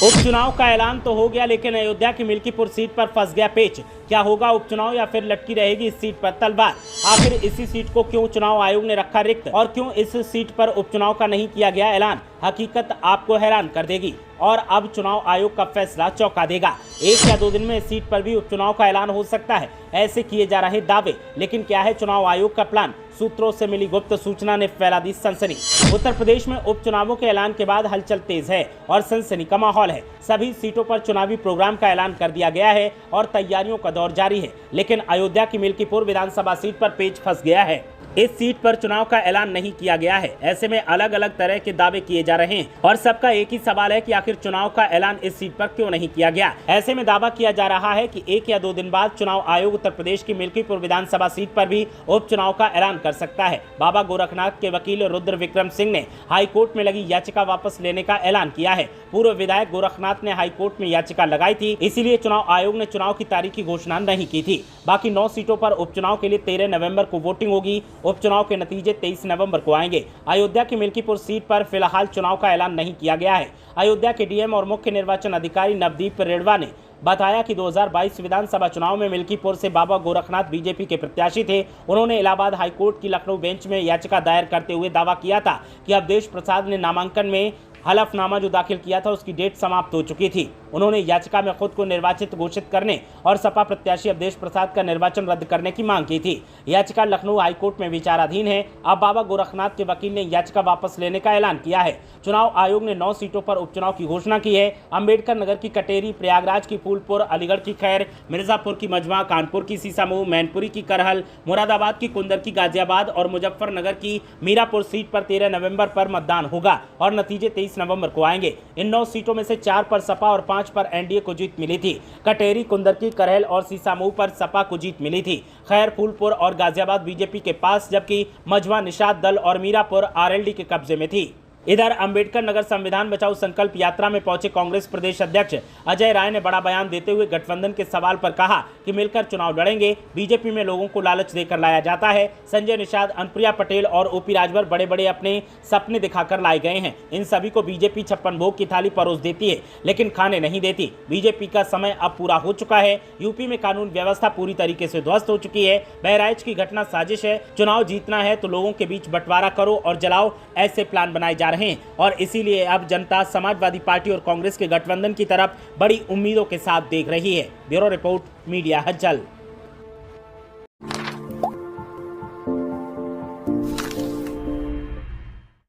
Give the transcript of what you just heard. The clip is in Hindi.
उपचुनाव का ऐलान तो हो गया, लेकिन अयोध्या की मिल्कीपुर सीट पर फंस गया पेच। क्या होगा उपचुनाव या फिर लटकी रहेगी इस सीट पर तलवार? आखिर इसी सीट को क्यों चुनाव आयोग ने रखा रिक्त और क्यों इस सीट पर उपचुनाव का नहीं किया गया ऐलान? हकीकत आपको हैरान कर देगी और अब चुनाव आयोग का फैसला चौंका देगा। 1 या 2 दिन में इस सीट पर भी उपचुनाव का ऐलान हो सकता है, ऐसे किए जा रहे दावे। लेकिन क्या है चुनाव आयोग का प्लान? सूत्रों से मिली गुप्त सूचना ने फैला दी सनसनी। उत्तर प्रदेश में उपचुनावों के ऐलान के बाद हलचल तेज है और सनसनी का माहौल है। सभी सीटों पर चुनावी प्रोग्राम का ऐलान कर दिया गया है और तैयारियों का दौर जारी है। लेकिन अयोध्या की मिल्कीपुर विधानसभा सीट पर पेच फंस गया है। इस सीट पर चुनाव का ऐलान नहीं किया गया है। ऐसे में अलग अलग तरह के दावे किए जा रहे हैं और सबका एक ही सवाल है कि आखिर चुनाव का ऐलान इस सीट पर क्यों नहीं किया गया। ऐसे में दावा किया जा रहा है कि 1 या 2 दिन बाद चुनाव आयोग उत्तर प्रदेश की मिल्कीपुर विधानसभा सीट पर भी उपचुनाव का ऐलान कर सकता है। बाबा गोरखनाथ के वकील रुद्र विक्रम सिंह ने हाईकोर्ट में लगी याचिका वापस लेने का ऐलान किया है। पूर्व विधायक गोरखनाथ ने हाईकोर्ट में याचिका लगाई थी, इसीलिए चुनाव आयोग ने चुनाव की तारीख की घोषणा नहीं की थी। बाकी 9 सीटों पर उपचुनाव के लिए 13 नवंबर को वोटिंग होगी। उपचुनाव के नतीजे 23 नवंबर को आएंगे। अयोध्या की मिल्कीपुर सीट पर फिलहाल चुनाव का ऐलान नहीं किया गया है। अयोध्या के डीएम और मुख्य निर्वाचन अधिकारी नवदीप रेणवा ने बताया कि 2022 विधानसभा चुनाव में मिल्कीपुर से बाबा गोरखनाथ बीजेपी के प्रत्याशी थे। उन्होंने इलाहाबाद हाईकोर्ट की लखनऊ बेंच में याचिका दायर करते हुए दावा किया था कि अवधेश प्रसाद ने नामांकन में हलफनामा जो दाखिल किया था उसकी डेट समाप्त हो चुकी थी। उन्होंने याचिका में खुद को निर्वाचित घोषित करने और सपा प्रत्याशी अवधेश प्रसाद का निर्वाचन रद्द करने की मांग की थी। याचिका लखनऊ हाईकोर्ट में विचाराधीन है। अब बाबा गोरखनाथ के वकील ने याचिका वापस लेने का ऐलान किया है। चुनाव आयोग ने 9 सीटों पर उपचुनाव की घोषणा की है। अम्बेडकर नगर की कटेरी, प्रयागराज की फूलपुर, अलीगढ़ की खैर, मिर्जापुर की मजमा, कानपुर की सीसामऊ, मैनपुरी की करहल, मुरादाबाद की कुंदर की गाजियाबाद और मुजफ्फरनगर की मीरापुर सीट पर 13 नवंबर पर मतदान होगा और नतीजे 23 नवंबर को आएंगे। इन 9 सीटों में से 4 पर सपा और 5 पर एनडीए को जीत मिली थी। कटेरी, कुंदरकी, करहल और सीसामऊ पर सपा को जीत मिली थी। खैर, फूलपुर और गाजियाबाद बीजेपी के पास, जबकि मजमा निषाद दल और मीरापुर आरएलडी के कब्जे में थी। इधर अंबेडकर नगर संविधान बचाओ संकल्प यात्रा में पहुंचे कांग्रेस प्रदेश अध्यक्ष अजय राय ने बड़ा बयान देते हुए गठबंधन के सवाल पर कहा कि मिलकर चुनाव लड़ेंगे। बीजेपी में लोगों को लालच देकर लाया जाता है। संजय निषाद, अनुप्रिया पटेल और ओपी राजभर बड़े बड़े अपने सपने दिखाकर लाए गए हैं। इन सभी को बीजेपी 56 भोग की थाली परोस देती है, लेकिन खाने नहीं देती। बीजेपी का समय अब पूरा हो चुका है। यूपी में कानून व्यवस्था पूरी तरीके से ध्वस्त हो चुकी है। बहराइच की घटना साजिश है। चुनाव जीतना है तो लोगों के बीच बंटवारा करो और जलाओ, ऐसे प्लान बनाए जा रहे हैं और इसीलिए अब जनता समाजवादी पार्टी और कांग्रेस के गठबंधन की तरफ बड़ी उम्मीदों के साथ देख रही है। ब्यूरो रिपोर्ट, मीडिया हलचल।